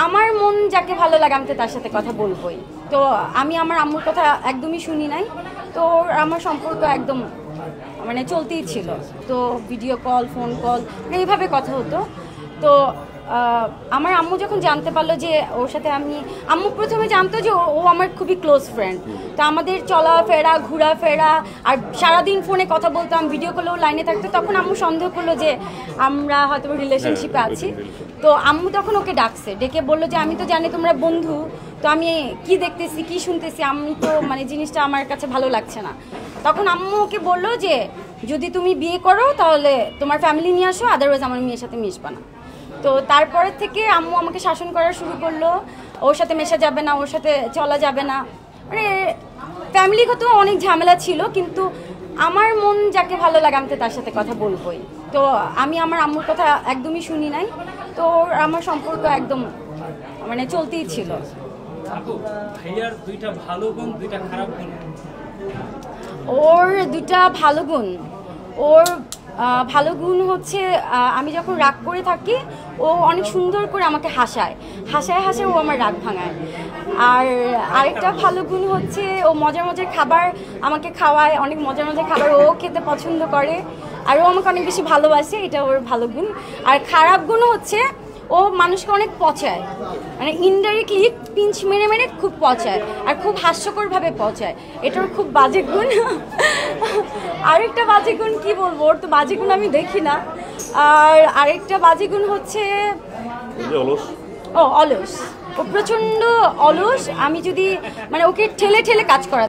আমার মন যাকে ভালো লাগে আমি তো তার সাথে কথা বলবোই। তো আমি আমার আম্মুর কথা একদমই শুনি নাই, তো আমার সম্পর্ক একদম মানে চলতেই ছিল। তো ভিডিও কল, ফোন কল এইভাবে কথা হতো। তো আমার আম্মু যখন জানতে পারলো যে ওর সাথে আম্মু প্রথমে জানতো যে ও আমার খুবই ক্লোজ ফ্রেন্ড। তো আমাদের চলাফেরা, ঘোরাফেরা আর সারাদিন ফোনে কথা বলতাম, ভিডিও কলেও লাইনে থাকতো। তখন আম্মু সন্দেহ করলো যে আমরা হয়তো রিলেশনশিপে আছি। তো আম্মু তখন ওকে ডাকছে, ডেকে বললো যে আমি তো জানি তোমরা বন্ধু, তো আমি কি দেখতেছি কি শুনতেছি আমি তো মানে জিনিসটা আমার কাছে ভালো লাগছে না। তখন আম্মু ওকে বললো যে যদি তুমি বিয়ে করো তাহলে তোমার ফ্যামিলি নিয়ে আসো, আদারওয়াইজ আমার মেয়ের সাথে মিশবা না। তো তারপরের থেকে আম্মু আমাকে শাসন করা শুরু করলো, ওর সাথে মেশা যাবে না, ওর সাথে চলা যাবে না। মানে ফ্যামিলিগত অনেক ঝামেলা ছিল, কিন্তু আমার মন যাকে ভালো লাগে আমি তো তার সাথে কথা বলবোই। তো আমি আমার আম্মুর কথা একদমই শুনি নাই, তো আমার সম্পর্ক একদম মানে চলতেই ছিল। ভাইয়ার দুইটা ভালো গুণ, দুইটা খারাপ গুণ। ওর দুইটা ভালো গুণ, ওর ভালো গুণ হচ্ছে আমি যখন রাগ করে থাকি ও অনেক সুন্দর করে আমাকে হাসায় ও আমার রাগ ভাঙায়। আর আরেকটা ভালো গুণ হচ্ছে ও মজার মজার খাবার আমাকে খাওয়ায়, অনেক মজার মজার খাবার ও খেতে পছন্দ করে, আর ও আমাকে অনেক বেশি ভালোবাসে, এটা ওর ভালো গুণ। আর খারাপ গুণ হচ্ছে ও মানুষকে অনেক পচায়, মানে ইনডাইরেক্টলি পিঞ্চ মেরে মেরে খুব পচায়, আর খুব হাস্যকরভাবে পচায়, এটা ওর খুব বাজে গুণ। আরেকটা বাজে গুণ কি বলবো, ওর তো বাজে গুণ আমি দেখি না। আর আরেকটা বাজে গুণ হচ্ছে অলস। ও প্রচণ্ড অলস। আমি যদি মানে ওকে ঠেলে ঠেলে কাজ করা